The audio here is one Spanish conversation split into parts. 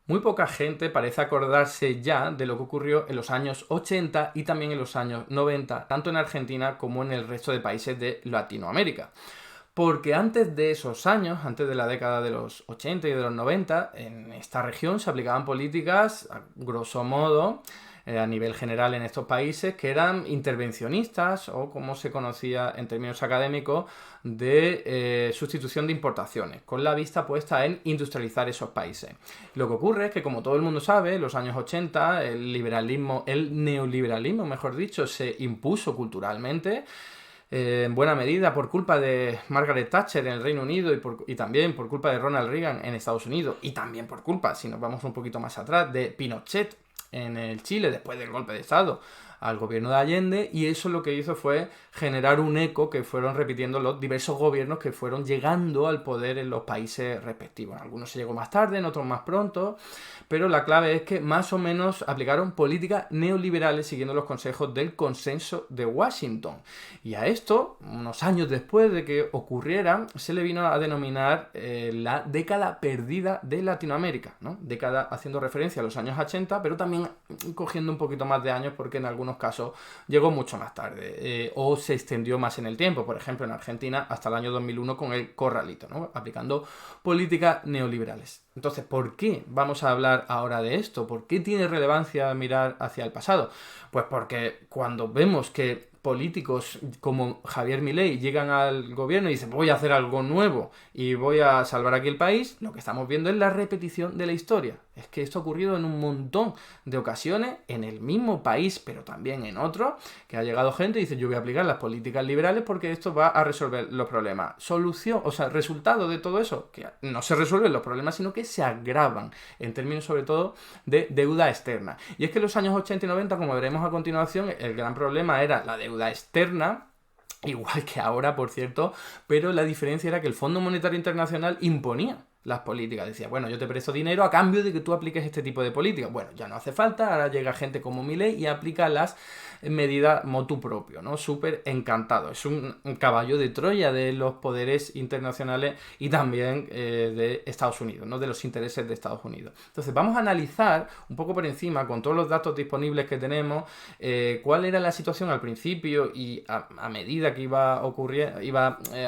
muy poca gente parece acordarse ya de lo que ocurrió en los años 80 y también en los años 90, tanto en Argentina como en el resto de países de Latinoamérica. Porque antes de esos años, antes de la década de los 80 y de los 90, en esta región se aplicaban políticas, a grosso modo, a nivel general en estos países, que eran intervencionistas o, como se conocía en términos académicos, de sustitución de importaciones, con la vista puesta en industrializar esos países. Lo que ocurre es que, como todo el mundo sabe, en los años 80 el neoliberalismo, mejor dicho, se impuso culturalmente, en buena medida por culpa de Margaret Thatcher en el Reino Unido y también por culpa de Ronald Reagan en Estados Unidos, y también por culpa, si nos vamos un poquito más atrás, de Pinochet en el Chile después del golpe de Estado al gobierno de Allende, y eso lo que hizo fue generar un eco que fueron repitiendo los diversos gobiernos que fueron llegando al poder en los países respectivos. En algunos se llegó más tarde, en otros más pronto, pero la clave es que más o menos aplicaron políticas neoliberales siguiendo los consejos del Consenso de Washington. Y a esto, unos años después de que ocurriera, se le vino a denominar la década perdida de Latinoamérica, ¿no? Década haciendo referencia a los años 80, pero también cogiendo un poquito más de años porque en algunos casos llegó mucho más tarde o se extendió más en el tiempo. Por ejemplo, en Argentina hasta el año 2001 con el corralito, ¿no? Aplicando políticas neoliberales. Entonces, ¿por qué vamos a hablar ahora de esto? ¿Por qué tiene relevancia mirar hacia el pasado? Pues porque cuando vemos que políticos como Javier Milei llegan al gobierno y dicen voy a hacer algo nuevo y voy a salvar aquí el país, lo que estamos viendo es la repetición de la historia. Es que esto ha ocurrido en un montón de ocasiones en el mismo país, pero también en otros, que ha llegado gente y dice yo voy a aplicar las políticas liberales porque esto va a resolver los problemas. Solución, o sea, resultado de todo eso, que no se resuelven los problemas, sino que se agravan en términos sobre todo de deuda externa. Y es que en los años 80 y 90, como veremos a continuación, el gran problema era la deuda externa, igual que ahora, por cierto, pero la diferencia era que el Fondo Monetario Internacional imponía las políticas. Decía, bueno, yo te presto dinero a cambio de que tú apliques este tipo de políticas. Bueno, ya no hace falta, ahora llega gente como Milei y aplica las medidas motu propio, ¿no? Súper encantado. Es un caballo de Troya de los poderes internacionales y también de Estados Unidos, ¿no? De los intereses de Estados Unidos. Entonces, vamos a analizar un poco por encima, con todos los datos disponibles que tenemos, cuál era la situación al principio y a medida que iba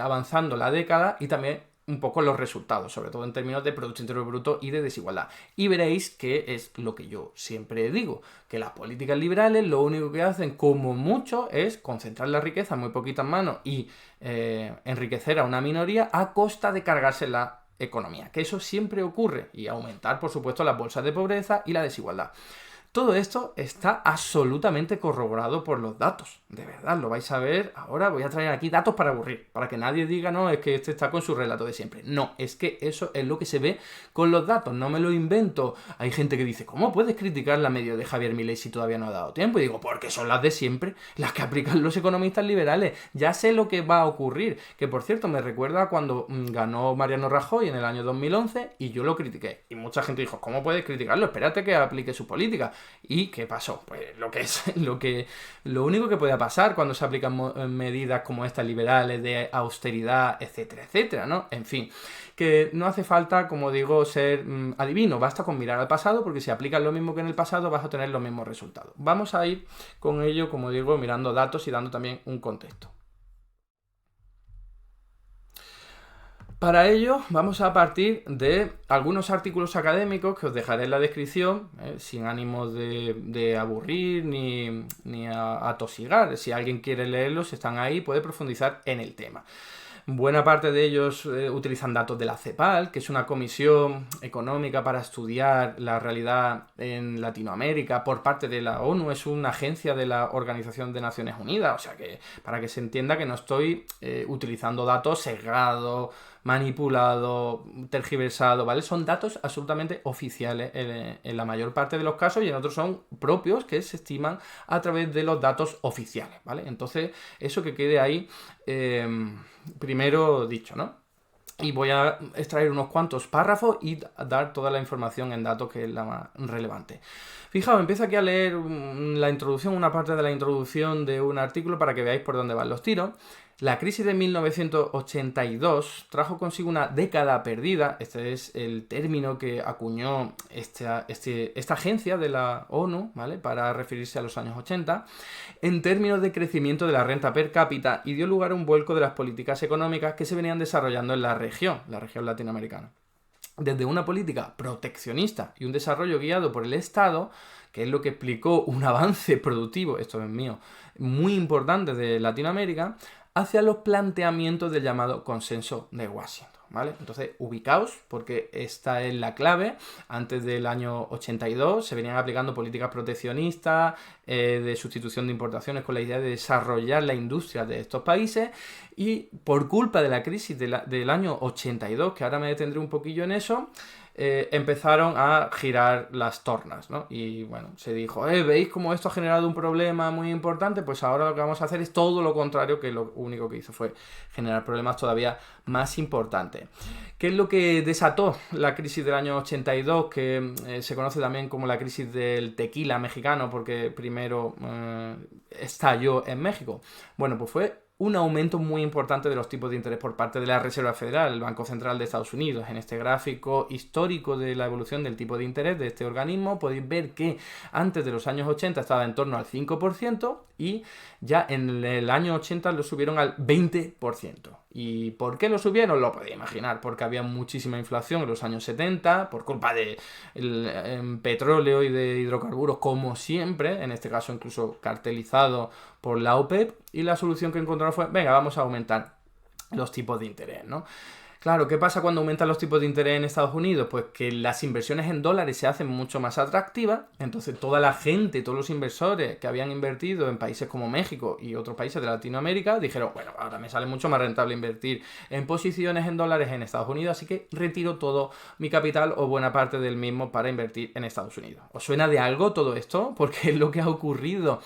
avanzando la década, y también un poco los resultados, sobre todo en términos de Producto Interior Bruto y de desigualdad. Y veréis que es lo que yo siempre digo, que las políticas liberales lo único que hacen, como mucho, es concentrar la riqueza en muy poquitas manos y enriquecer a una minoría a costa de cargarse la economía, que eso siempre ocurre, y aumentar, por supuesto, las bolsas de pobreza y la desigualdad. Todo esto está absolutamente corroborado por los datos. De verdad, lo vais a ver ahora. Voy a traer aquí datos para aburrir, para que nadie diga, no, es que este está con su relato de siempre. No, es que eso es lo que se ve con los datos, no me lo invento. Hay gente que dice, ¿cómo puedes criticar la media de Javier Milei si todavía no ha dado tiempo? Y digo, porque son las de siempre, las que aplican los economistas liberales. Ya sé lo que va a ocurrir, que por cierto me recuerda cuando ganó Mariano Rajoy en el año 2011 y yo lo critiqué. Y mucha gente dijo, ¿cómo puedes criticarlo? Espérate que aplique su política. ¿Y qué pasó? Pues lo único que puede pasar cuando se aplican medidas como estas liberales de austeridad, etcétera, etcétera, ¿no? En fin, que no hace falta, como digo, ser adivino, basta con mirar al pasado, porque si aplicas lo mismo que en el pasado vas a tener los mismos resultados. Vamos a ir con ello, como digo, mirando datos y dando también un contexto. Para ello vamos a partir de algunos artículos académicos que os dejaré en la descripción, sin ánimo de aburrir ni a atosigar. Si alguien quiere leerlos, están ahí, puede profundizar en el tema. Buena parte de ellos utilizan datos de la CEPAL, que es una comisión económica para estudiar la realidad en Latinoamérica por parte de la ONU. Es una agencia de la Organización de Naciones Unidas, o sea que para que se entienda que no estoy utilizando datos sesgados, manipulado, tergiversado, ¿vale? Son datos absolutamente oficiales en la mayor parte de los casos, y en otros son propios que se estiman a través de los datos oficiales, ¿vale? Entonces, eso que quede ahí primero dicho, ¿no? Y voy a extraer unos cuantos párrafos y dar toda la información en datos que es la más relevante. Fijaos, empiezo aquí a leer la introducción, una parte de la introducción de un artículo para que veáis por dónde van los tiros. La crisis de 1982 trajo consigo una década perdida, este es el término que acuñó esta agencia de la ONU, ¿vale?, para referirse a los años 80, en términos de crecimiento de la renta per cápita, y dio lugar a un vuelco de las políticas económicas que se venían desarrollando en la región latinoamericana. Desde una política proteccionista y un desarrollo guiado por el Estado, que es lo que explicó un avance productivo, esto es mío, muy importante de Latinoamérica, hacia los planteamientos del llamado consenso de Washington, ¿vale? Entonces, ubicaos, porque esta es la clave. Antes del año 82 se venían aplicando políticas proteccionistas, de sustitución de importaciones, con la idea de desarrollar la industria de estos países, y por culpa de la crisis del año 82, que ahora me detendré un poquillo en eso, empezaron a girar las tornas, ¿no? Y bueno, se dijo, ¿veis cómo esto ha generado un problema muy importante? Pues ahora lo que vamos a hacer es todo lo contrario, que lo único que hizo fue generar problemas todavía más importantes. ¿Qué es lo que desató la crisis del año 82, que se conoce también como la crisis del tequila mexicano, porque primero estalló en México? Bueno, pues fue un aumento muy importante de los tipos de interés por parte de la Reserva Federal, el Banco Central de Estados Unidos. En este gráfico histórico de la evolución del tipo de interés de este organismo podéis ver que antes de los años 80 estaba en torno al 5% y ya en el año 80 lo subieron al 20%. ¿Y por qué lo subieron? Lo podéis imaginar, porque había muchísima inflación en los años 70 por culpa de petróleo y de hidrocarburos, como siempre, en este caso incluso cartelizado por la OPEP, y la solución que encontraron fue, venga, vamos a aumentar los tipos de interés, ¿no? Claro, ¿qué pasa cuando aumentan los tipos de interés en Estados Unidos? Pues que las inversiones en dólares se hacen mucho más atractivas, entonces toda la gente, todos los inversores que habían invertido en países como México y otros países de Latinoamérica dijeron, bueno, ahora me sale mucho más rentable invertir en posiciones en dólares en Estados Unidos, así que retiro todo mi capital o buena parte del mismo para invertir en Estados Unidos. ¿Os suena de algo todo esto? Porque es lo que ha ocurrido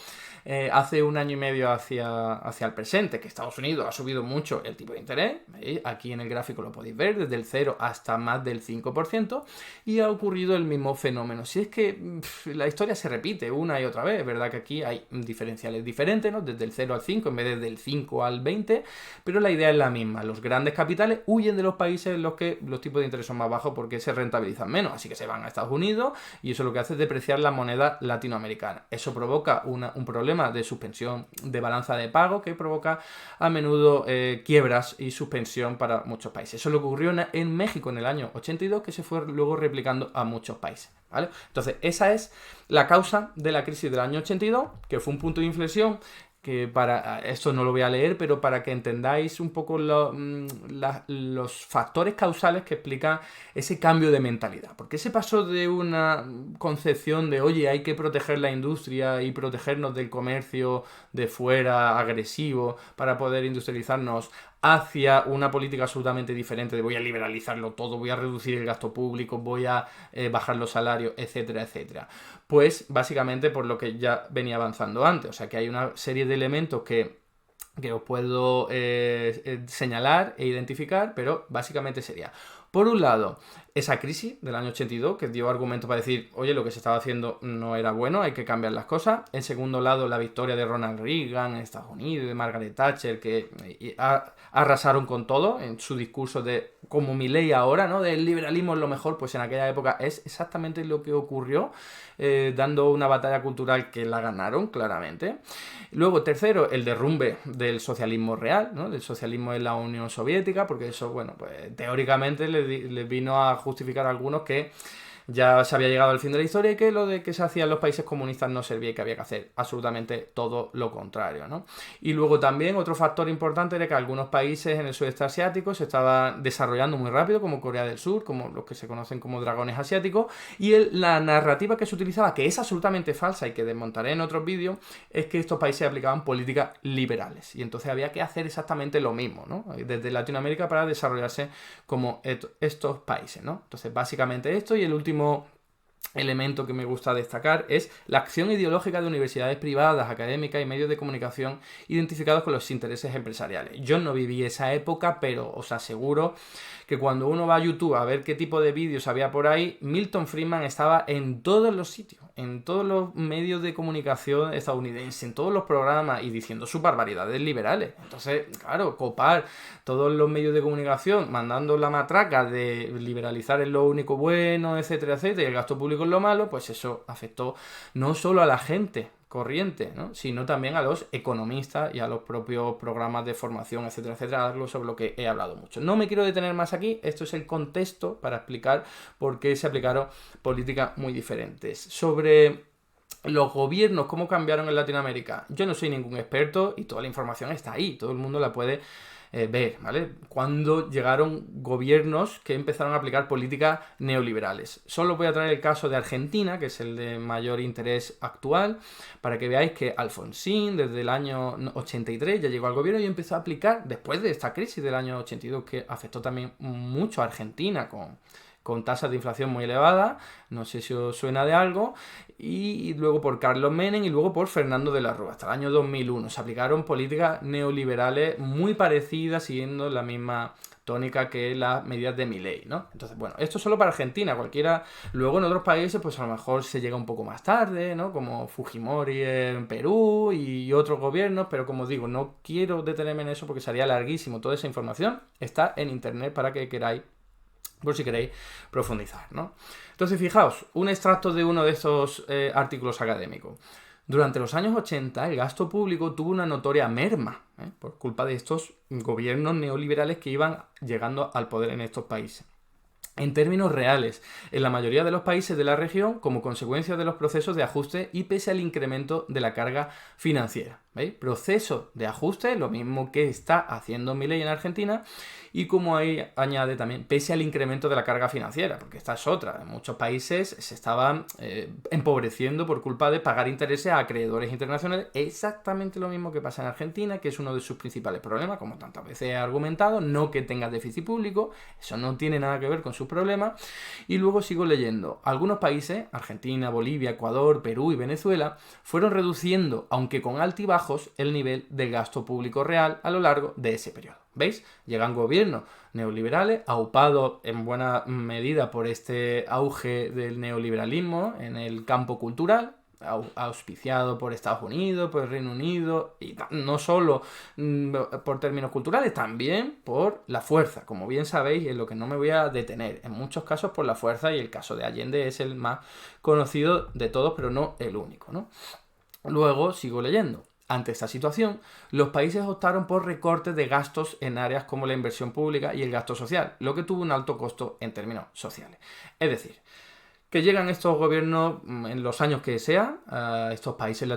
hace un año y medio hacia el presente, que Estados Unidos ha subido mucho el tipo de interés, ¿veis? Aquí en el gráfico lo podéis ver, desde el 0 hasta más del 5%, y ha ocurrido el mismo fenómeno. Si es que la historia se repite una y otra vez, es verdad que aquí hay diferenciales diferentes, ¿no? Desde el 0 al 5 en vez de del 5 al 20, pero la idea es la misma. Los grandes capitales huyen de los países en los que los tipos de interés son más bajos porque se rentabilizan menos, así que se van a Estados Unidos, y eso lo que hace es depreciar la moneda latinoamericana. Eso provoca un problema de suspensión de balanza de pago que provoca a menudo quiebras y suspensión para muchos países. Eso es lo que ocurrió en México en el año 82, que se fue luego replicando a muchos países, ¿vale? Entonces, esa es la causa de la crisis del año 82, que fue un punto de inflexión, que para esto no lo voy a leer, pero para que entendáis un poco los factores causales que explican ese cambio de mentalidad. Porque se pasó de una concepción de, oye, hay que proteger la industria y protegernos del comercio de fuera agresivo para poder industrializarnos, hacia una política absolutamente diferente de voy a liberalizarlo todo, voy a reducir el gasto público, voy a bajar los salarios, etcétera, etcétera. Pues básicamente por lo que ya venía avanzando antes, o sea que hay una serie de elementos que os puedo señalar e identificar, pero básicamente sería, por un lado, esa crisis del año 82, que dio argumento para decir, oye, lo que se estaba haciendo no era bueno, hay que cambiar las cosas. En segundo lado, la victoria de Ronald Reagan en Estados Unidos, de Margaret Thatcher, que arrasaron con todo en su discurso de, como Milei ahora, ¿no? Del liberalismo es lo mejor, pues en aquella época es exactamente lo que ocurrió, dando una batalla cultural que la ganaron, claramente. Luego, tercero, el derrumbe del socialismo real, ¿no? Del socialismo en la Unión Soviética, porque eso, bueno, pues teóricamente le vino a justificar a algunos que ya se había llegado al fin de la historia y que lo de que se hacía en los países comunistas no servía y que había que hacer absolutamente todo lo contrario, ¿no? Y luego también otro factor importante era que algunos países en el sudeste asiático se estaban desarrollando muy rápido, como Corea del Sur, como los que se conocen como dragones asiáticos, y la narrativa que se utilizaba, que es absolutamente falsa y que desmontaré en otros vídeos, es que estos países aplicaban políticas liberales y entonces había que hacer exactamente lo mismo, ¿no? Desde Latinoamérica para desarrollarse como estos países, ¿no? Entonces básicamente esto, y el último elemento que me gusta destacar es la acción ideológica de universidades privadas, académicas y medios de comunicación identificados con los intereses empresariales. Yo no viví esa época, pero os aseguro que cuando uno va a YouTube a ver qué tipo de vídeos había por ahí, Milton Friedman estaba en todos los sitios, en todos los medios de comunicación estadounidenses, en todos los programas y diciendo sus barbaridades liberales. Entonces, claro, copar todos los medios de comunicación mandando la matraca de liberalizar es lo único bueno, etcétera, etcétera, y el gasto público es lo malo, pues eso afectó no solo a la gente corriente, ¿no?, sino también a los economistas y a los propios programas de formación, etcétera, etcétera, algo sobre lo que he hablado mucho. No me quiero detener más aquí, esto es el contexto para explicar por qué se aplicaron políticas muy diferentes. Sobre los gobiernos, cómo cambiaron en Latinoamérica, yo no soy ningún experto y toda la información está ahí, todo el mundo la puede ver, ¿vale? Cuando llegaron gobiernos que empezaron a aplicar políticas neoliberales. Solo voy a traer el caso de Argentina, que es el de mayor interés actual, para que veáis que Alfonsín, desde el año 83, ya llegó al gobierno y empezó a aplicar, después de esta crisis del año 82, que afectó también mucho a Argentina con tasas de inflación muy elevadas, no sé si os suena de algo, y luego por Carlos Menem y luego por Fernando de la Rúa, hasta el año 2001. Se aplicaron políticas neoliberales muy parecidas, siguiendo la misma tónica que las medidas de Milei, ¿no? Entonces, bueno, esto es solo para Argentina, cualquiera, luego en otros países pues a lo mejor se llega un poco más tarde, ¿no? Como Fujimori en Perú y otros gobiernos, pero como digo, no quiero detenerme en eso porque sería larguísimo. Toda esa información está en internet para que queráis, por si queréis profundizar, ¿no? Entonces, fijaos, un extracto de uno de estos artículos académicos. Durante los años 80, el gasto público tuvo una notoria merma, por culpa de estos gobiernos neoliberales que iban llegando al poder en estos países. En términos reales, en la mayoría de los países de la región, como consecuencia de los procesos de ajuste y pese al incremento de la carga financiera. ¿Veis? Proceso de ajuste, lo mismo que está haciendo Milei en Argentina, y como ahí añade también, pese al incremento de la carga financiera, porque esta es otra. En muchos países se estaban empobreciendo por culpa de pagar intereses a acreedores internacionales, exactamente lo mismo que pasa en Argentina, que es uno de sus principales problemas, como tantas veces he argumentado, no que tenga déficit público, eso no tiene nada que ver con sus problemas. Y luego sigo leyendo, algunos países, Argentina, Bolivia, Ecuador, Perú y Venezuela, fueron reduciendo, aunque con altibajos, el nivel de gasto público real a lo largo de ese periodo. ¿Veis? Llegan gobiernos neoliberales, aupados en buena medida por este auge del neoliberalismo en el campo cultural, auspiciado por Estados Unidos, por el Reino Unido, y no solo por términos culturales, también por la fuerza, como bien sabéis, en lo que no me voy a detener, en muchos casos por la fuerza, y el caso de Allende es el más conocido de todos, pero no el único, ¿no? Luego sigo leyendo. Ante esta situación, los países optaron por recortes de gastos en áreas como la inversión pública y el gasto social, lo que tuvo un alto costo en términos sociales. Es decir, que llegan estos gobiernos en los años que sea a estos países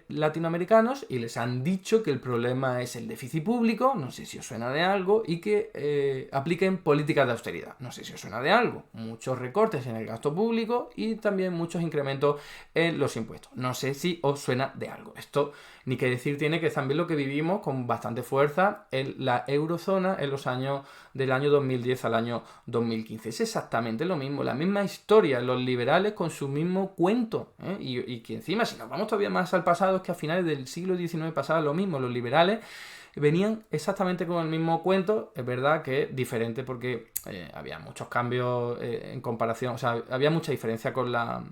latinoamericanos y les han dicho que el problema es el déficit público, no sé si os suena de algo, y que apliquen políticas de austeridad, no sé si os suena de algo, muchos recortes en el gasto público y también muchos incrementos en los impuestos, no sé si os suena de algo. Esto ni que decir tiene que también lo que vivimos con bastante fuerza en la eurozona en los años del año 2010 al año 2015. Es exactamente lo mismo, la misma historia, los liberales con su mismo cuento, y que encima, si nos vamos todavía más al pasado, es que a finales del siglo XIX pasaba lo mismo, los liberales venían exactamente con el mismo cuento, es verdad que diferente porque había muchos cambios en comparación, o sea, había mucha diferencia con la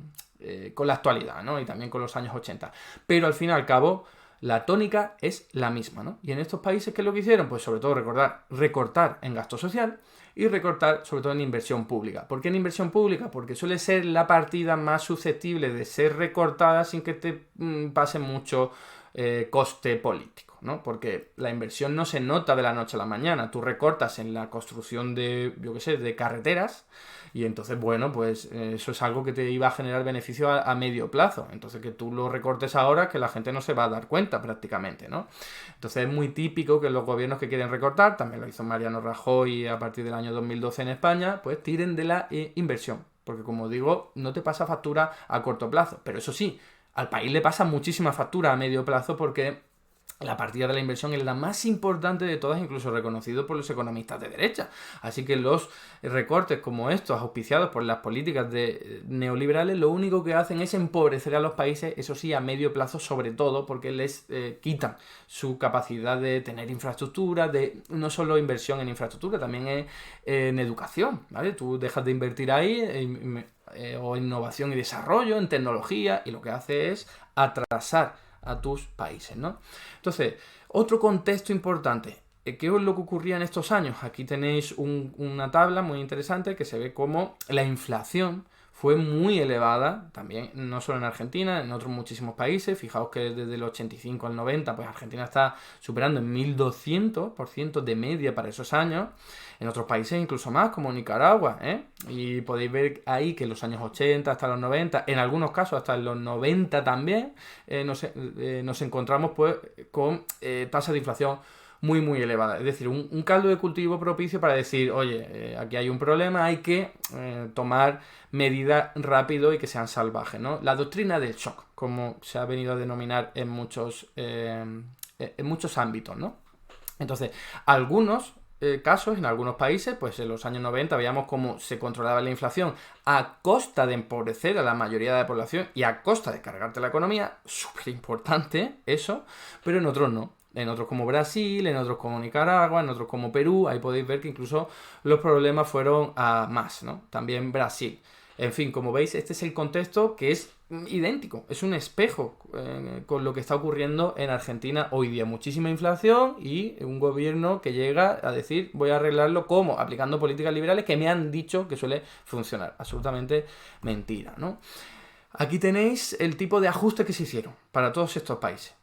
actualidad, ¿no? Y también con los años 80. Pero al fin y al cabo, la tónica es la misma, ¿no? Y en estos países, ¿qué es lo que hicieron? Pues sobre todo recortar en gasto social y recortar sobre todo en inversión pública. ¿Por qué en inversión pública? Porque suele ser la partida más susceptible de ser recortada sin que te pase mucho coste político, ¿no? Porque la inversión no se nota de la noche a la mañana. Tú recortas en la construcción de, yo qué sé, de carreteras, y entonces, bueno, pues eso es algo que te iba a generar beneficio a medio plazo. Entonces, que tú lo recortes ahora, que la gente no se va a dar cuenta prácticamente, ¿no? Entonces, es muy típico que los gobiernos que quieren recortar, también lo hizo Mariano Rajoy a partir del año 2012 en España, pues tiren de la inversión. Porque, como digo, no te pasa factura a corto plazo. Pero eso sí, al país le pasa muchísima factura a medio plazo porque La partida de la inversión es la más importante de todas, incluso reconocido por los economistas de derecha. Así que los recortes como estos, auspiciados por las políticas neoliberales, lo único que hacen es empobrecer a los países, eso sí, a medio plazo sobre todo, porque les quitan su capacidad de tener infraestructura, de no solo inversión en infraestructura, también en educación, ¿vale? Tú dejas de invertir ahí o en innovación y desarrollo, en tecnología, y lo que hace es atrasar a tus países, ¿no? Entonces, otro contexto importante. ¿Qué es lo que ocurría en estos años? Aquí tenéis una tabla muy interesante que se ve cómo la inflación fue muy elevada, también no solo en Argentina, en otros muchísimos países. Fijaos que desde el 85 al 90, pues Argentina está superando en 1200% de media para esos años. En otros países incluso más, como Nicaragua, ¿eh? Y podéis ver ahí que en los años 80 hasta los 90, en algunos casos hasta en los 90 también, nos encontramos pues con tasas de inflación muy elevada. Es decir, un caldo de cultivo propicio para decir, oye, aquí hay un problema, hay que tomar medidas rápido y que sean salvajes, ¿no? La doctrina del shock, como se ha venido a denominar en muchos ámbitos, ¿no? Entonces, algunos casos en algunos países, pues en los años 90 veíamos cómo se controlaba la inflación a costa de empobrecer a la mayoría de la población y a costa de cargarte la economía, súper importante eso, pero en otros no. En otros como Brasil, en otros como Nicaragua, en otros como Perú, ahí podéis ver que incluso los problemas fueron a más, ¿no? También Brasil. En fin, como veis, este es el contexto que es idéntico, es un espejo con lo que está ocurriendo en Argentina hoy día. Muchísima inflación y un gobierno que llega a decir voy a arreglarlo ¿cómo? Aplicando políticas liberales que me han dicho que suele funcionar. Absolutamente mentira, ¿no? Aquí tenéis el tipo de ajustes que se hicieron para todos estos países.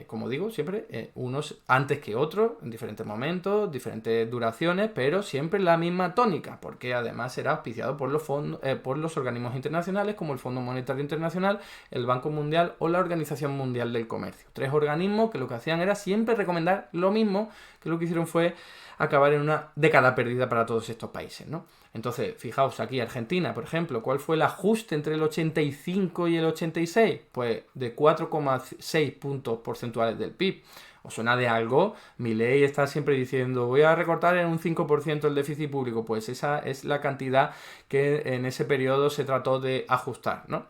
Como digo, siempre unos antes que otros, en diferentes momentos, diferentes duraciones, pero siempre la misma tónica, porque además era auspiciado por los organismos internacionales como el Fondo Monetario Internacional, el Banco Mundial o la Organización Mundial del Comercio. 3 organismos que lo que hacían era siempre recomendar lo mismo, que lo que hicieron fue acabar en una década perdida para todos estos países, ¿no? Entonces, fijaos aquí, Argentina, por ejemplo, ¿cuál fue el ajuste entre el 85 y el 86? Pues de 4,6 puntos porcentuales del PIB. ¿Os suena de algo? Milei está siempre diciendo, voy a recortar en un 5% el déficit público. Pues esa es la cantidad que en ese periodo se trató de ajustar, ¿no?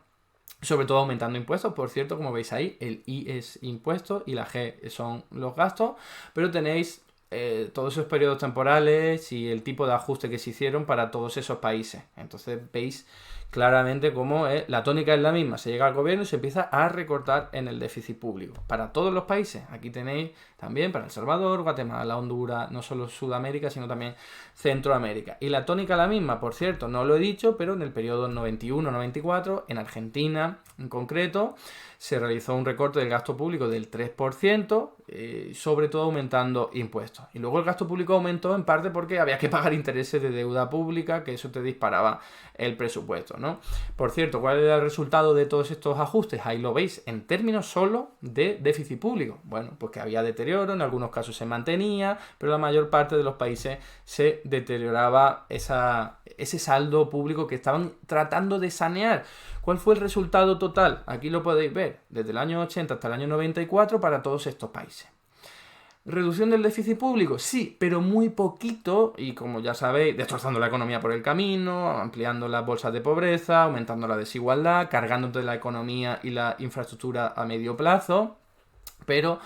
Sobre todo aumentando impuestos, por cierto, como veis ahí, el I es impuesto y la G son los gastos, pero tenéis todos esos periodos temporales y el tipo de ajuste que se hicieron para todos esos países. Entonces veis claramente cómo la tónica es la misma. Se llega al gobierno y se empieza a recortar en el déficit público. Para todos los países. Aquí tenéis también para El Salvador, Guatemala, Honduras, no solo Sudamérica, sino también Centroamérica. Y la tónica la misma, por cierto, no lo he dicho, pero en el periodo 91-94, en Argentina en concreto, se realizó un recorte del gasto público del 3%, sobre todo aumentando impuestos. Y luego el gasto público aumentó en parte porque había que pagar intereses de deuda pública, que eso te disparaba el presupuesto, ¿no? Por cierto, ¿cuál era el resultado de todos estos ajustes? Ahí lo veis, en términos solo de déficit público. Bueno, pues que había deterioro, en algunos casos se mantenía, pero la mayor parte de los países se deterioraba ese saldo público que estaban tratando de sanear. ¿Cuál fue el resultado total? Aquí lo podéis ver, desde el año 80 hasta el año 94 para todos estos países. ¿Reducción del déficit público? Sí, pero muy poquito y, como ya sabéis, destrozando la economía por el camino, ampliando las bolsas de pobreza, aumentando la desigualdad, cargándote la economía y la infraestructura a medio plazo. Pero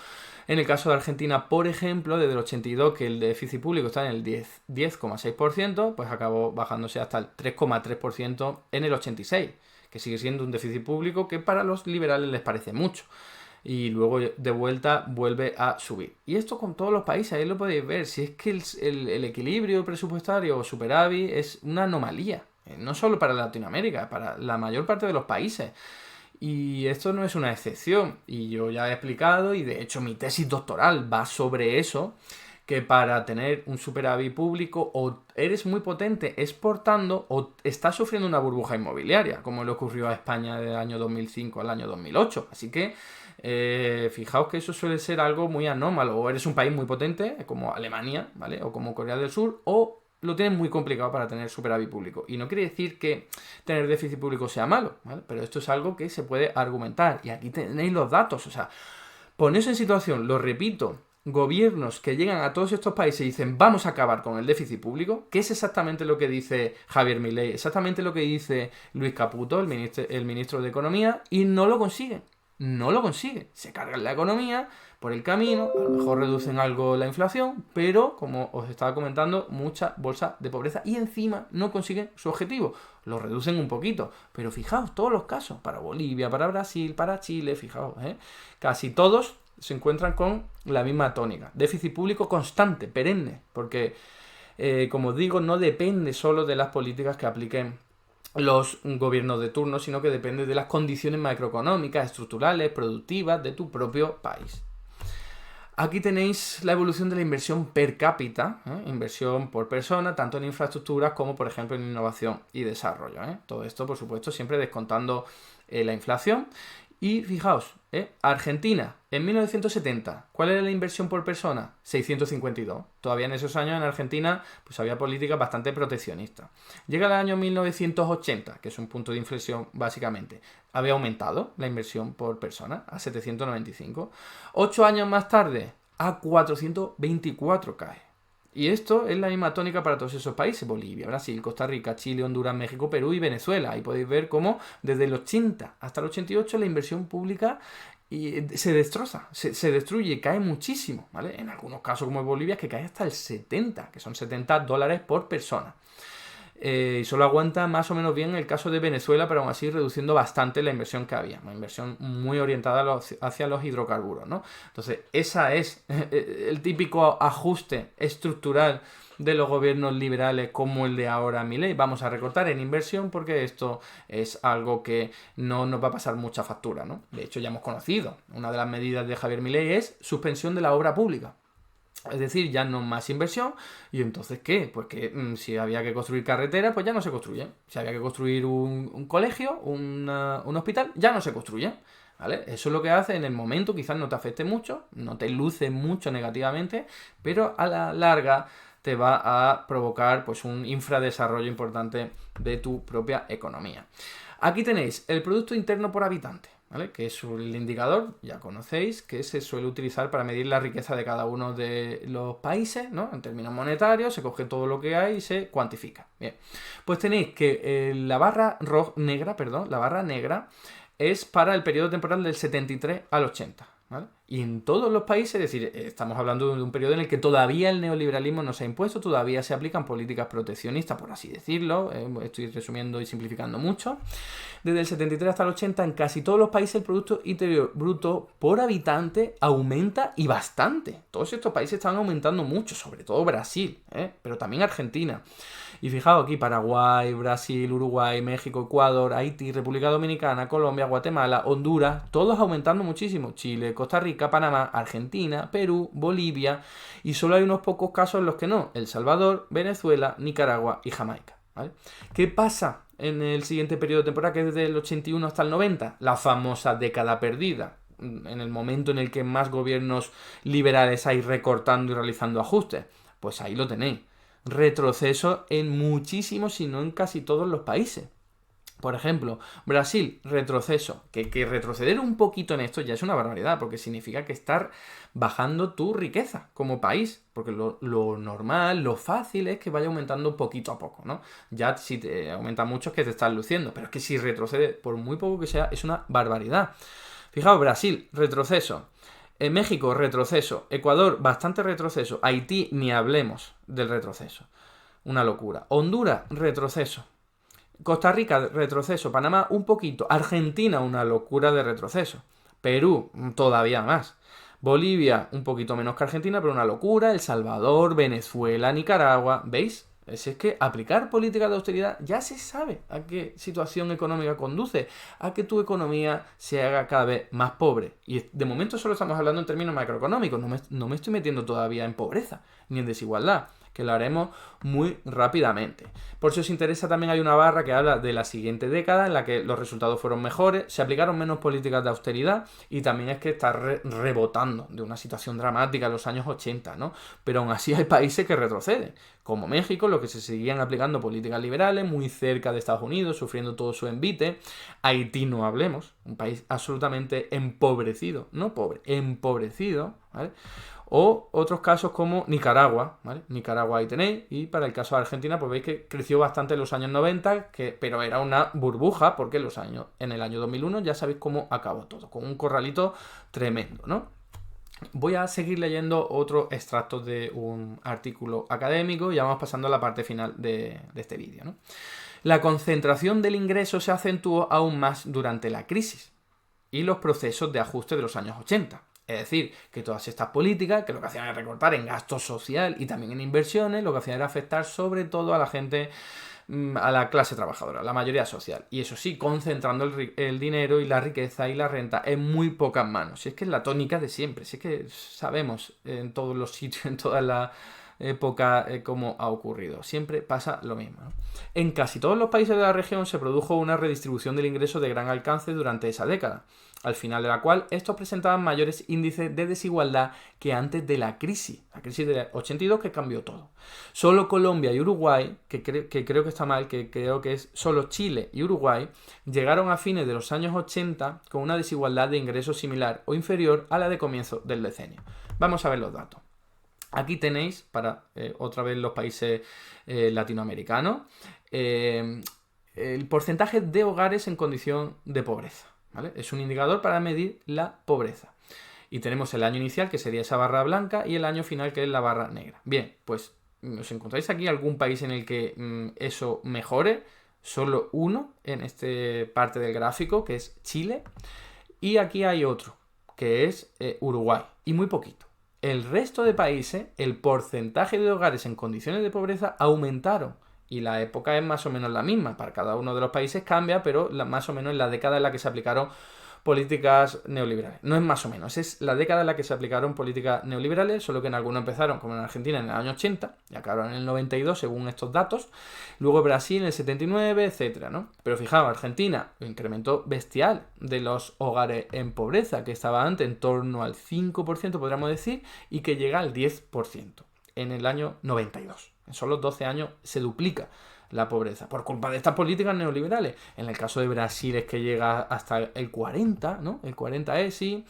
en el caso de Argentina, por ejemplo, desde el 82, que el déficit público está en el 10,6%, pues acabó bajándose hasta el 3,3% en el 86, que sigue siendo un déficit público que para los liberales les parece mucho. Y luego de vuelta vuelve a subir. Y esto con todos los países, ahí lo podéis ver. Si es que el equilibrio presupuestario o superávit es una anomalía. No solo para Latinoamérica, para la mayor parte de los países. Y esto no es una excepción. Y yo ya he explicado, y de hecho mi tesis doctoral va sobre eso, que para tener un superávit público o eres muy potente exportando o estás sufriendo una burbuja inmobiliaria, como le ocurrió a España del año 2005 al año 2008. Así que fijaos que eso suele ser algo muy anómalo. O eres un país muy potente, como Alemania, ¿vale? O como Corea del Sur, o lo tienes muy complicado para tener superávit público. Y no quiere decir que tener déficit público sea malo, ¿vale? Pero esto es algo que se puede argumentar. Y aquí tenéis los datos, o sea, Ponerse en situación, lo repito, gobiernos que llegan a todos estos países y dicen vamos a acabar con el déficit público, que es exactamente lo que dice Javier Milei, exactamente lo que dice Luis Caputo, el ministro de Economía, y no lo consiguen. No lo consiguen. Se cargan la economía por el camino, a lo mejor reducen algo la inflación, pero como os estaba comentando, mucha bolsa de pobreza y encima no consiguen su objetivo. Lo reducen un poquito, pero fijaos, todos los casos, para Bolivia, para Brasil, para Chile, fijaos, casi todos se encuentran con la misma tónica. Déficit público constante, perenne, porque, como os digo, no depende solo de las políticas que apliquen los gobiernos de turno, sino que depende de las condiciones macroeconómicas, estructurales, productivas de tu propio país. Aquí tenéis la evolución de la inversión per cápita, inversión por persona, tanto en infraestructuras como, por ejemplo, en innovación y desarrollo. Todo esto, por supuesto, siempre descontando la inflación. Y fijaos, Argentina, en 1970, ¿cuál era la inversión por persona? 652. Todavía en esos años en Argentina pues había políticas bastante proteccionistas. Llega el año 1980, que es un punto de inflexión básicamente. Había aumentado la inversión por persona a 795. 8 años más tarde, a 424 cae. Y esto es la misma tónica para todos esos países: Bolivia, Brasil, Costa Rica, Chile, Honduras, México, Perú y Venezuela. Ahí podéis ver cómo desde el 80 hasta el 88 la inversión pública se destroza, se destruye, cae muchísimo, ¿vale? En algunos casos, como en Bolivia, es que cae hasta el 70, que son $70 por persona. Y solo aguanta más o menos bien el caso de Venezuela, pero aún así reduciendo bastante la inversión que había. Una inversión muy orientada hacia los hidrocarburos, ¿no? Entonces, ese es el típico ajuste estructural de los gobiernos liberales como el de ahora Milei. Vamos a recortar en inversión porque esto es algo que no nos va a pasar mucha factura, ¿no? De hecho, ya hemos conocido. Una de las medidas de Javier Milei es suspensión de la obra pública. Es decir, ya no más inversión. ¿Y entonces qué? Pues que si había que construir carreteras, pues ya no se construyen. Si había que construir un colegio, un hospital, ya no se construyen. ¿Vale? Eso es lo que hace en el momento, quizás no te afecte mucho, no te luce mucho negativamente, pero a la larga te va a provocar pues un infradesarrollo importante de tu propia economía. Aquí tenéis el Producto Interno por habitante, ¿vale? Que es el indicador, ya conocéis, que se suele utilizar para medir la riqueza de cada uno de los países, ¿no? En términos monetarios, se coge todo lo que hay y se cuantifica. Bien, pues tenéis que la barra negra es para el periodo temporal del 73 al 80. ¿Vale? Y en todos los países, es decir, estamos hablando de un periodo en el que todavía el neoliberalismo no se ha impuesto, todavía se aplican políticas proteccionistas, por así decirlo, estoy resumiendo y simplificando mucho. Desde el 73 hasta el 80, en casi todos los países el Producto Interior Bruto por habitante aumenta y bastante. Todos estos países están aumentando mucho, sobre todo Brasil, pero también Argentina. Y fijaos aquí, Paraguay, Brasil, Uruguay, México, Ecuador, Haití, República Dominicana, Colombia, Guatemala, Honduras, todos aumentando muchísimo. Chile, Costa Rica, Panamá, Argentina, Perú, Bolivia, y solo hay unos pocos casos en los que no: El Salvador, Venezuela, Nicaragua y Jamaica. ¿Vale? ¿Qué pasa en el siguiente periodo temporal, que es desde el 81 hasta el 90? La famosa década perdida, en el momento en el que más gobiernos liberales hay recortando y realizando ajustes. Pues ahí lo tenéis. Retroceso en muchísimos, si no en casi todos los países. Por ejemplo, Brasil, retroceso. Que retroceder un poquito en esto ya es una barbaridad, porque significa que estar bajando tu riqueza como país. Porque lo normal, lo fácil es que vaya aumentando poquito a poco, ¿no? Ya si te aumenta mucho es que te estás luciendo, pero es que si retrocede, por muy poco que sea, es una barbaridad. Fijaos, Brasil, retroceso. En México, retroceso. Ecuador, bastante retroceso. Haití, ni hablemos del retroceso. Una locura. Honduras, retroceso. Costa Rica, retroceso. Panamá, un poquito. Argentina, una locura de retroceso. Perú, todavía más. Bolivia, un poquito menos que Argentina, pero una locura. El Salvador, Venezuela, Nicaragua. ¿Veis? Es que aplicar políticas de austeridad ya se sabe a qué situación económica conduce, a que tu economía se haga cada vez más pobre. Y de momento solo estamos hablando en términos macroeconómicos, no me estoy metiendo todavía en pobreza ni en desigualdad, que lo haremos muy rápidamente. Por si os interesa, también hay una barra que habla de la siguiente década en la que los resultados fueron mejores, se aplicaron menos políticas de austeridad y también es que está rebotando de una situación dramática en los años 80, ¿no? Pero aún así hay países que retroceden, como México, los que se seguían aplicando políticas liberales muy cerca de Estados Unidos, sufriendo todo su envite. Haití no hablemos, un país absolutamente empobrecido, no pobre, empobrecido, ¿vale? O otros casos como Nicaragua, ¿vale? Nicaragua ahí tenéis, y para el caso de Argentina, pues veis que creció bastante en los años 90, pero era una burbuja, porque en el año 2001 ya sabéis cómo acabó todo, con un corralito tremendo, ¿no? Voy a seguir leyendo otros extractos de un artículo académico y ya vamos pasando a la parte final de este vídeo, ¿no? La concentración del ingreso se acentuó aún más durante la crisis y los procesos de ajuste de los años 80. Es decir, que todas estas políticas, que lo que hacían era recortar en gasto social y también en inversiones, lo que hacían era afectar sobre todo a la gente, a la clase trabajadora, la mayoría social. Y eso sí, concentrando el dinero y la riqueza y la renta en muy pocas manos. Si es que es la tónica de siempre, si es que sabemos en todos los sitios, en todas las épocas, cómo ha ocurrido. Siempre pasa lo mismo, ¿no? En casi todos los países de la región se produjo una redistribución del ingreso de gran alcance durante esa década, al final de la cual estos presentaban mayores índices de desigualdad que antes de la crisis de 82 que cambió todo. Solo Colombia y Uruguay, que creo que está mal, que creo que es solo Chile y Uruguay, llegaron a fines de los años 80 con una desigualdad de ingresos similar o inferior a la de comienzo del decenio. Vamos a ver los datos. Aquí tenéis, para otra vez los países latinoamericanos, el porcentaje de hogares en condición de pobreza, ¿vale? Es un indicador para medir la pobreza. Y tenemos el año inicial, que sería esa barra blanca, y el año final, que es la barra negra. Bien, pues ¿os encontráis aquí algún país en el que eso mejore? Solo uno en esta parte del gráfico, que es Chile. Y aquí hay otro, que es Uruguay, y muy poquito. El resto de países, el porcentaje de hogares en condiciones de pobreza aumentaron. Y la época es más o menos la misma. Para cada uno de los países cambia, pero más o menos en la década en la que se aplicaron políticas neoliberales. No es más o menos, es la década en la que se aplicaron políticas neoliberales, solo que en algunos empezaron, como en Argentina, en el año 80, y acabaron en el 92, según estos datos. Luego Brasil en el 79, etcétera, ¿no? Pero fijaos, Argentina incrementó bestial de los hogares en pobreza, que estaba antes en torno al 5%, podríamos decir, y que llega al 10% en el año 92. En solo 12 años se duplica la pobreza, por culpa de estas políticas neoliberales. En el caso de Brasil es que llega hasta el 40, ¿no? El 40 es, sí.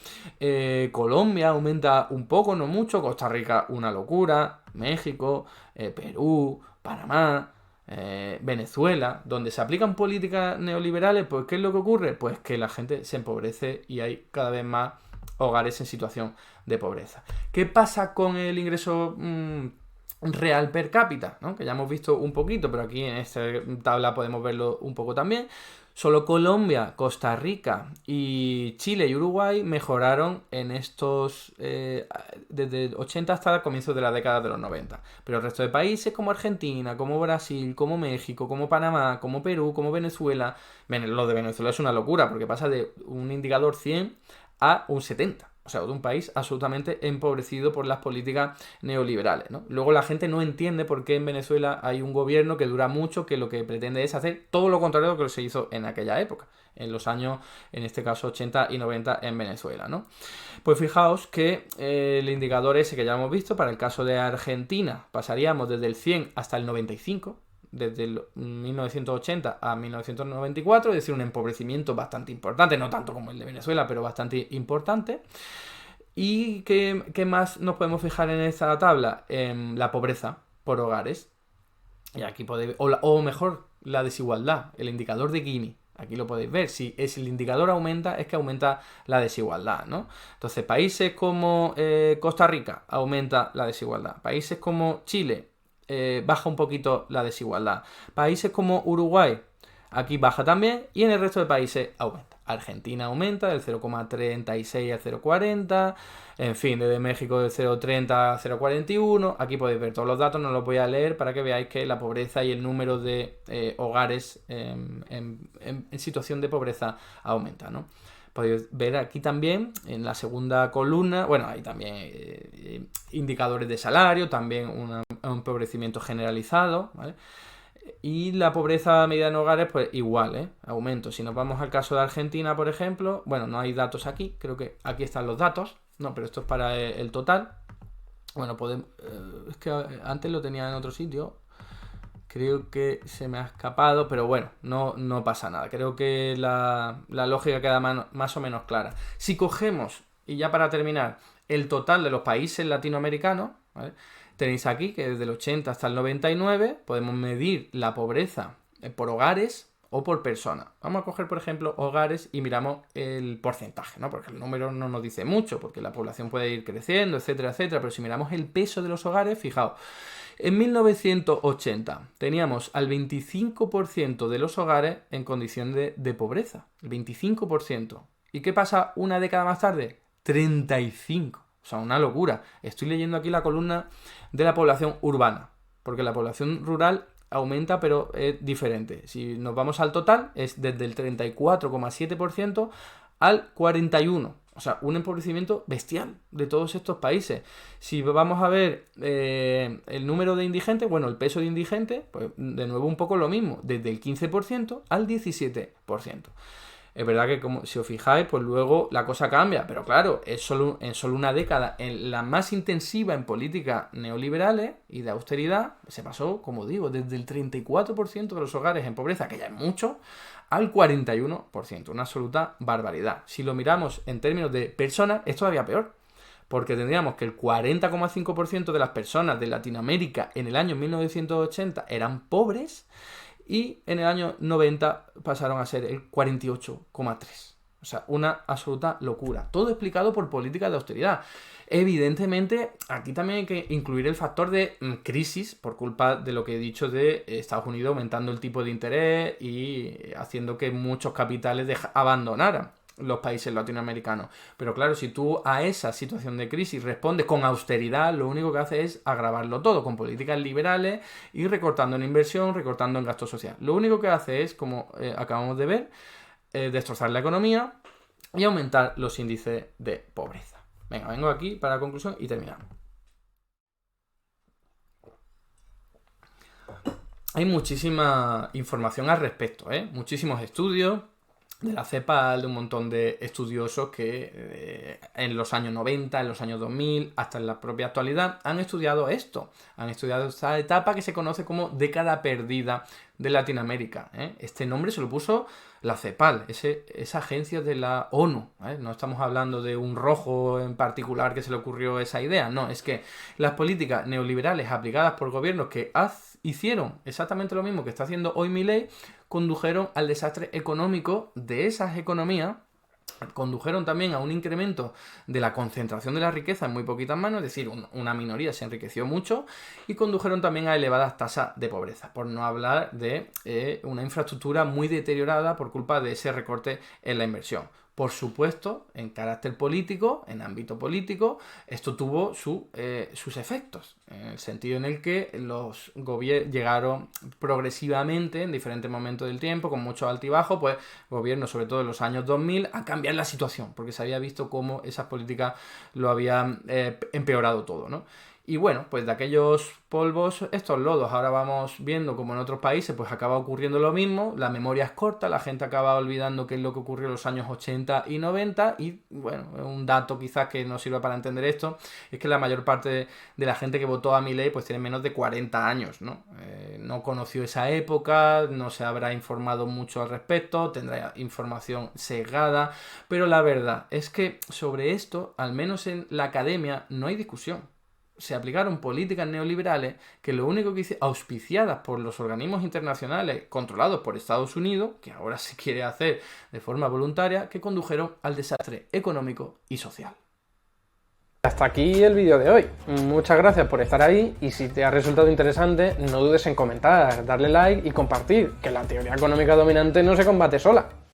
Colombia aumenta un poco, no mucho. Costa Rica, una locura. México, Perú, Panamá, Venezuela, donde se aplican políticas neoliberales, pues ¿qué es lo que ocurre? Pues que la gente se empobrece y hay cada vez más hogares en situación de pobreza. ¿Qué pasa con el ingreso real per cápita, ¿no? Que ya hemos visto un poquito, pero aquí en esta tabla podemos verlo un poco también. Solo Colombia, Costa Rica y Chile y Uruguay mejoraron en estos desde el 80 hasta el comienzo de la década de los 90. Pero el resto de países como Argentina, como Brasil, como México, como Panamá, como Perú, como Venezuela, lo de Venezuela es una locura porque pasa de un indicador 100 a un 70. O sea, de un país absolutamente empobrecido por las políticas neoliberales, ¿no? Luego la gente no entiende por qué en Venezuela hay un gobierno que dura mucho, que lo que pretende es hacer todo lo contrario de lo que se hizo en aquella época, en los años, en este caso, 80 y 90 en Venezuela, ¿no? Pues fijaos que el indicador ese que ya hemos visto, para el caso de Argentina, pasaríamos desde el 100 hasta el 95, desde el 1980 a 1994, es decir, un empobrecimiento bastante importante, no tanto como el de Venezuela, pero bastante importante. ¿Y qué más nos podemos fijar en esta tabla? En la pobreza por hogares. Y aquí podéis, o mejor, la desigualdad, el indicador de Gini. Aquí lo podéis ver. Si el indicador aumenta, es que aumenta la desigualdad, ¿no? Entonces, países como Costa Rica, aumenta la desigualdad. Países como Chile, baja un poquito la desigualdad. Países como Uruguay, aquí baja también, y en el resto de países aumenta. Argentina aumenta del 0,36 al 0,40, en fin, desde México del 0,30 a 0,41. Aquí podéis ver todos los datos, no los voy a leer para que veáis que la pobreza y el número de hogares en situación de pobreza aumenta, ¿no? Podéis ver aquí también, en la segunda columna, bueno, hay también indicadores de salario, también un empobrecimiento generalizado, ¿vale? Y la pobreza medida en hogares, pues igual, aumento. Si nos vamos al caso de Argentina, por ejemplo, bueno, no hay datos aquí, creo que aquí están los datos, no, pero esto es para el total. Bueno, podemos, es que antes lo tenía en otro sitio, creo que se me ha escapado, pero bueno, no pasa nada. Creo que la lógica queda más o menos clara. Si cogemos, y ya para terminar, el total de los países latinoamericanos, ¿vale? Tenéis aquí que desde el 80 hasta el 99 podemos medir la pobreza por hogares o por persona. Vamos a coger, por ejemplo, hogares y miramos el porcentaje, ¿no? Porque el número no nos dice mucho, porque la población puede ir creciendo, etcétera, etcétera. Pero si miramos el peso de los hogares, fijaos, en 1980 teníamos al 25% de los hogares en condición de pobreza. El 25%. ¿Y qué pasa una década más tarde? 35%. O sea, una locura. Estoy leyendo aquí la columna de la población urbana, porque la población rural aumenta, pero es diferente. Si nos vamos al total, es desde el 34,7% al 41%. O sea, un empobrecimiento bestial de todos estos países. Si vamos a ver el número de indigentes, bueno, el peso de indigentes, pues de nuevo un poco lo mismo, desde el 15% al 17%. Es verdad que, como si os fijáis, pues luego la cosa cambia, pero claro, en solo una década, en la más intensiva en políticas neoliberales y de austeridad, se pasó, como digo, desde el 34% de los hogares en pobreza, que ya es mucho, al 41%, una absoluta barbaridad. Si lo miramos en términos de personas, es todavía peor, porque tendríamos que el 40,5% de las personas de Latinoamérica en el año 1980 eran pobres, y en el año 90 pasaron a ser el 48,3%. O sea, una absoluta locura. Todo explicado por políticas de austeridad. Evidentemente, aquí también hay que incluir el factor de crisis por culpa de lo que he dicho de Estados Unidos aumentando el tipo de interés y haciendo que muchos capitales abandonaran los países latinoamericanos. Pero claro, si tú a esa situación de crisis respondes con austeridad, lo único que hace es agravarlo todo, con políticas liberales y recortando en inversión, recortando en gasto social. Lo único que hace es, como acabamos de ver, destrozar la economía y aumentar los índices de pobreza. Venga, vengo aquí para la conclusión y terminamos. Hay muchísima información al respecto, muchísimos estudios de la CEPAL, de un montón de estudiosos que en los años 90, en los años 2000, hasta en la propia actualidad, han estudiado esto. Han estudiado esta etapa que se conoce como década perdida de Latinoamérica. Este nombre se lo puso la CEPAL, esa agencia de la ONU. No estamos hablando de un rojo en particular que se le ocurrió esa idea. No, es que las políticas neoliberales aplicadas por gobiernos que hicieron exactamente lo mismo que está haciendo hoy Milei, condujeron al desastre económico de esas economías, condujeron también a un incremento de la concentración de la riqueza en muy poquitas manos, es decir, una minoría se enriqueció mucho, y condujeron también a elevadas tasas de pobreza, por no hablar de una infraestructura muy deteriorada por culpa de ese recorte en la inversión. Por supuesto, en carácter político, en ámbito político, esto tuvo sus efectos, en el sentido en el que los gobiernos llegaron progresivamente, en diferentes momentos del tiempo, con mucho altibajo, pues gobiernos, sobre todo en los años 2000, a cambiar la situación, porque se había visto cómo esas políticas lo habían empeorado todo, ¿no? Y bueno, pues de aquellos polvos, estos lodos. Ahora vamos viendo como en otros países pues acaba ocurriendo lo mismo, la memoria es corta, la gente acaba olvidando qué es lo que ocurrió en los años 80 y 90 y bueno, un dato quizás que nos sirva para entender esto es que la mayor parte de la gente que votó a Milei pues tiene menos de 40 años, ¿no? No conoció esa época, no se habrá informado mucho al respecto, tendrá información sesgada, pero la verdad es que sobre esto, al menos en la academia, no hay discusión. Se aplicaron políticas neoliberales que lo único que hice, auspiciadas por los organismos internacionales controlados por Estados Unidos, que ahora se quiere hacer de forma voluntaria, que condujeron al desastre económico y social. Hasta aquí el vídeo de hoy. Muchas gracias por estar ahí y si te ha resultado interesante, no dudes en comentar, darle like y compartir, que la teoría económica dominante no se combate sola.